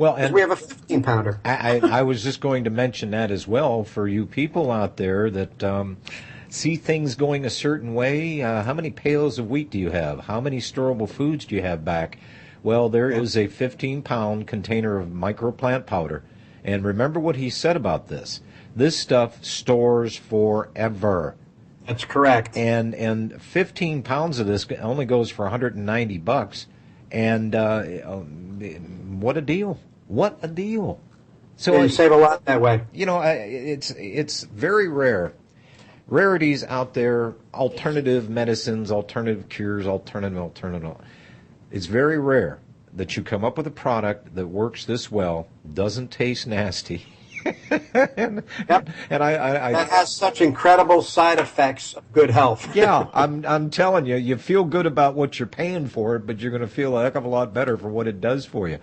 Well, and we have a 15-pounder. I was just going to mention that as well for you people out there that see things going a certain way. How many pails of wheat do you have? How many storable foods do you have back? Well, there is a 15-pound container of microplant powder. And remember what he said about this. This stuff stores forever. That's correct. And 15 pounds of this only goes for $190. And what a deal. What a deal. So you save a lot that way. You know, it's very rare. Rarities out there, alternative medicines, alternative cures, alternative. It's very rare that you come up with a product that works this well, doesn't taste nasty. and that has such incredible side effects of good health. Yeah, I'm telling you, you feel good about what you're paying for it, but you're going to feel a heck of a lot better for what it does for you.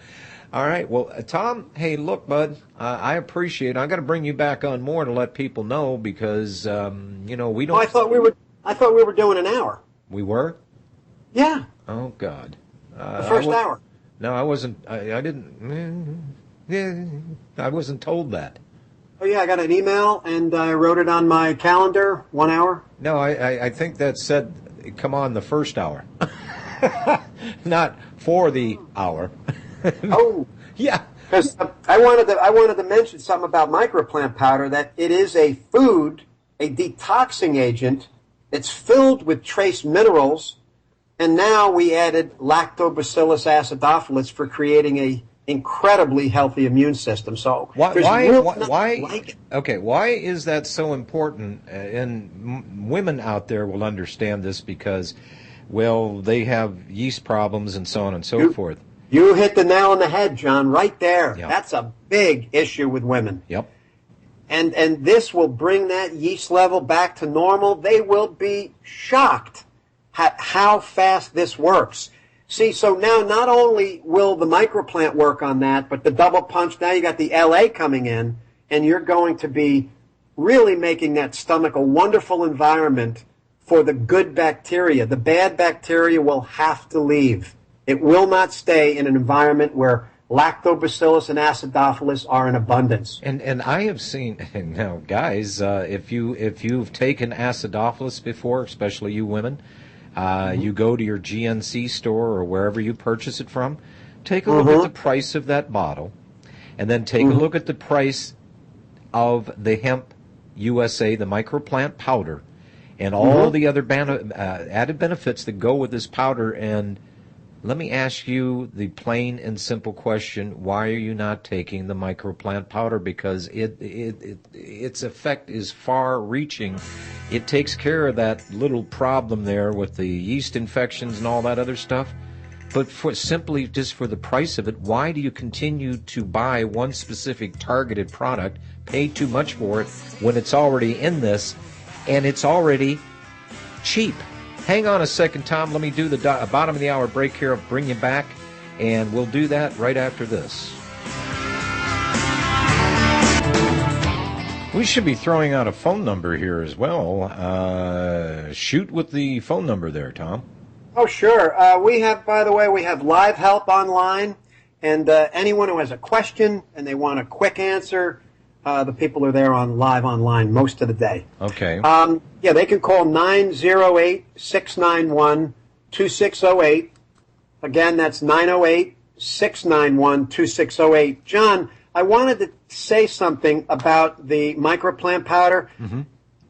All right, well, Tom, hey, look, bud, I appreciate it. I got to bring you back on more to let people know because we don't. I thought we were doing an hour. We were? Yeah. Oh God. The first hour. No, I wasn't. I didn't. I wasn't told that. Oh, yeah, I got an email, and I wrote it on my calendar, 1 hour. No, I think that said, come on, the first hour. Not for the hour. Oh. Yeah. Because I wanted to mention something about microplant powder, that it is a food, a detoxing agent. It's filled with trace minerals, and now we added lactobacillus acidophilus for creating a incredibly healthy immune system. So why okay, why is that so important? And women out there will understand this because, well, they have yeast problems and so on and so forth. You hit the nail on the head, John, right there. Yep. That's a big issue with women. Yep. And this will bring that yeast level back to normal. They will be shocked at how fast this works. See, so now not only will the microplant work on that, but the double punch, now you got the LA coming in, and you're going to be really making that stomach a wonderful environment for the good bacteria. The bad bacteria will have to leave. It will not stay in an environment where lactobacillus and acidophilus are in abundance. And I have seen, now guys, if you've taken acidophilus before, especially you women, you go to your GNC store or wherever you purchase it from, take a look at the price of that bottle, and then take a look at the price of the HempUSA, the microplant powder, and all the other added benefits that go with this powder. And let me ask you the plain and simple question: why are you not taking the microplant powder? Because its effect is far-reaching. It takes care of that little problem there with the yeast infections and all that other stuff. But simply just for the price of it, why do you continue to buy one specific targeted product, pay too much for it, when it's already in this, and it's already cheap? Hang on a second, Tom. Let me do the bottom of the hour break here. I'll bring you back, and we'll do that right after this. We should be throwing out a phone number here as well. Shoot with the phone number there, Tom. Oh, sure. We have, by the way, we have live help online, and anyone who has a question and they want a quick answer, the people are there on live online most of the day. Okay. Yeah, they can call 908-691-2608. Again, that's 908-691-2608. John, I wanted to say something about the microplant powder.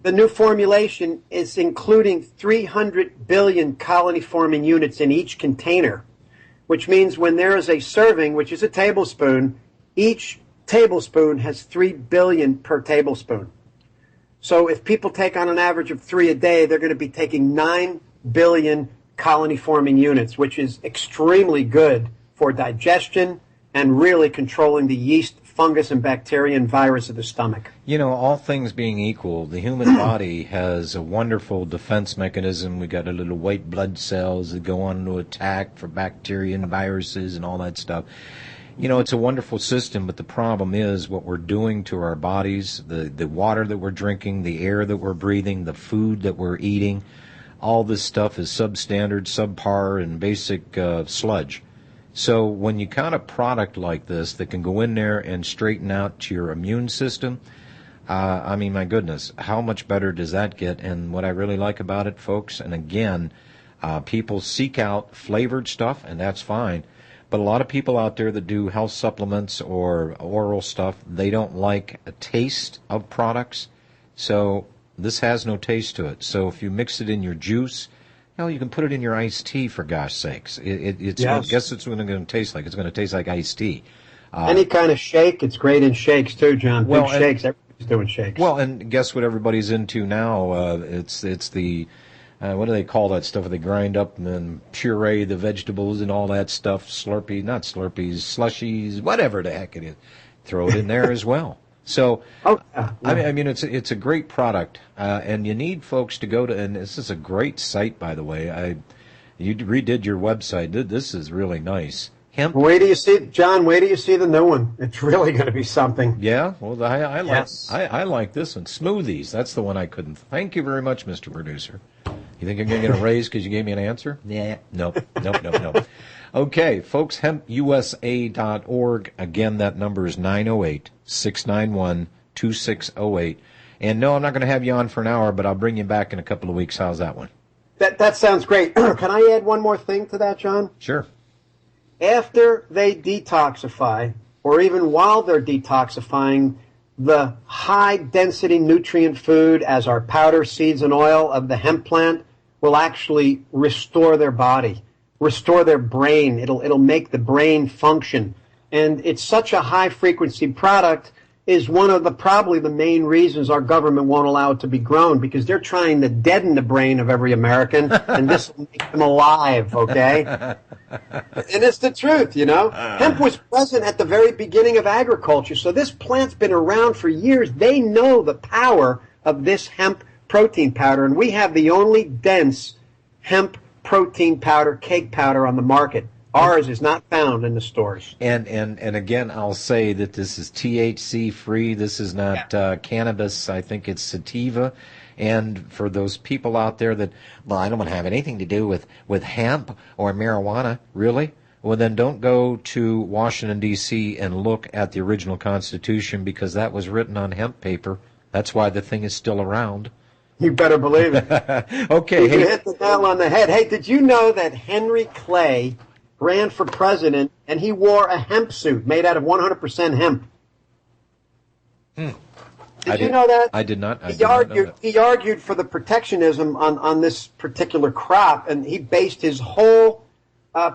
The new formulation is including 300 billion colony-forming units in each container, which means when there is a serving, which is a tablespoon, each tablespoon has 3 billion per tablespoon. So if people take on an average of 3 a day, they're going to be taking 9 billion colony-forming units, which is extremely good for digestion and really controlling the yeast, fungus, and bacteria and virus of the stomach. You know, all things being equal, the human body has a wonderful defense mechanism. We got a little white blood cells that go on to attack for bacteria and viruses and all that stuff. You know, it's a wonderful system, but the problem is what we're doing to our bodies, the water that we're drinking, the air that we're breathing, the food that we're eating. All this stuff is substandard, subpar, and basic sludge. So when you got a product like this that can go in there and straighten out your immune system, I mean, my goodness, how much better does that get? And what I really like about it, folks, and again, people seek out flavored stuff, and that's fine. But a lot of people out there that do health supplements or oral stuff, they don't like a taste of products. So this has no taste to it. So if you mix it in your juice, hell, you can put it in your iced tea, for gosh sakes. Guess it's what it's going to taste like. It's going to taste like iced tea. Any kind of shake, it's great in shakes too, John. Big shakes, everybody's doing shakes. Well, and guess what everybody's into now? It's the what do they call that stuff? They grind up and then puree the vegetables and all that stuff. Not Slurpees, slushies, whatever the heck it is. Throw it in there as well. So, I mean, it's a great product, and you need folks to go to. And this is a great site, by the way. You redid your website. This is really nice. Hemp. Wait till you see, John. Wait till you see the new one. It's really going to be something. Yeah. Well, I like this one. Smoothies. That's the one I couldn't. Thank you very much, Mr. Producer. You think you're going to get a raise because you gave me an answer? Yeah. Nope. Okay, folks, HempUSA.org. Again, that number is 908-691-2608. And no, I'm not going to have you on for an hour, but I'll bring you back in a couple of weeks. How's that one? That sounds great. Can I add one more thing to that, John? Sure. After they detoxify, or even while they're detoxifying, the high-density nutrient food, as our powder, seeds, and oil of the hemp plant, will actually restore their body, restore their brain. It'll make the brain function. And it's such a high-frequency product is one of probably the main reasons our government won't allow it to be grown, because they're trying to deaden the brain of every American, and this will make them alive, okay? And it's the truth, you know? Hemp was present at the very beginning of agriculture, so this plant's been around for years. They know the power of this hemp protein powder, and we have the only dense hemp protein powder, cake powder on the market. Ours is not found in the stores. And again, I'll say that this is THC free. This is not cannabis. I think it's sativa. And for those people out there that, well, I don't want to have anything to do with hemp or marijuana, really? Well, then don't go to Washington, D.C. and look at the original Constitution, because that was written on hemp paper. That's why the thing is still around. You better believe it. Okay. You hit the nail on the head. Hey, did you know that Henry Clay ran for president, and he wore a hemp suit made out of 100% hemp? Did you know that? I did not. He argued for the protectionism on this particular crop, and he based his whole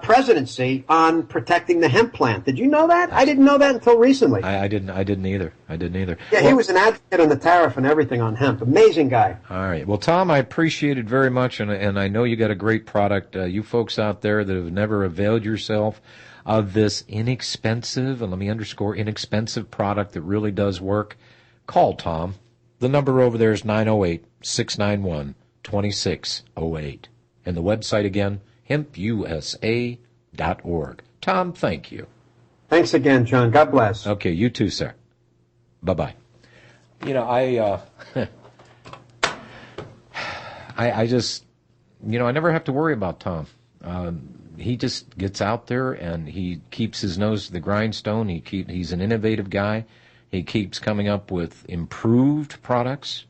presidency on protecting the hemp plant. Did you know that? I didn't know that until recently. I didn't either. Yeah, well, he was an advocate on the tariff and everything on hemp. Amazing guy. All right. Well, Tom, I appreciate it very much, and I know you got a great product. You folks out there that have never availed yourself of this inexpensive, and let me underscore, inexpensive product that really does work, call Tom. The number over there is 908-691-2608. And the website again, HempUSA.org. Tom, thank you. Thanks again, John. God bless. Okay, you too, sir. Bye-bye. You know, I just, I never have to worry about Tom. He just gets out there and he keeps his nose to the grindstone. He's an innovative guy. He keeps coming up with improved products.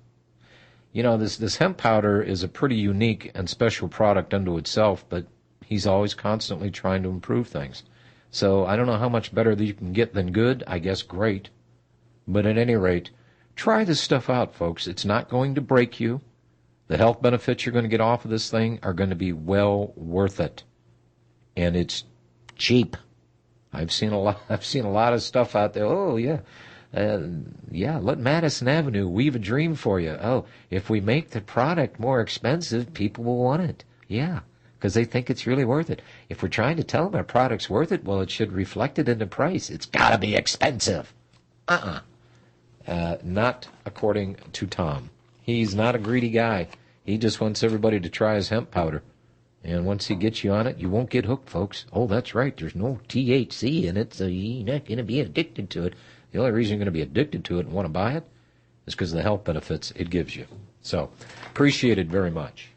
You know, this hemp powder is a pretty unique and special product unto itself, but he's always constantly trying to improve things. So I don't know how much better you can get than good. I guess great. But at any rate, try this stuff out, folks. It's not going to break you. The health benefits you're going to get off of this thing are going to be well worth it. And it's cheap. I've seen a lot of stuff out there. Oh, yeah. Let Madison Avenue weave a dream for you. Oh, if we make the product more expensive, people will want it. Yeah, because they think it's really worth it. If we're trying to tell them our product's worth it, well, it should reflect it in the price. It's got to be expensive. Not according to Tom. He's not a greedy guy. He just wants everybody to try his hemp powder. And once he gets you on it, you won't get hooked, folks. Oh, that's right. There's no THC in it, so you're not going to be addicted to it. The only reason you're going to be addicted to it and want to buy it is because of the health benefits it gives you. So, appreciate it very much.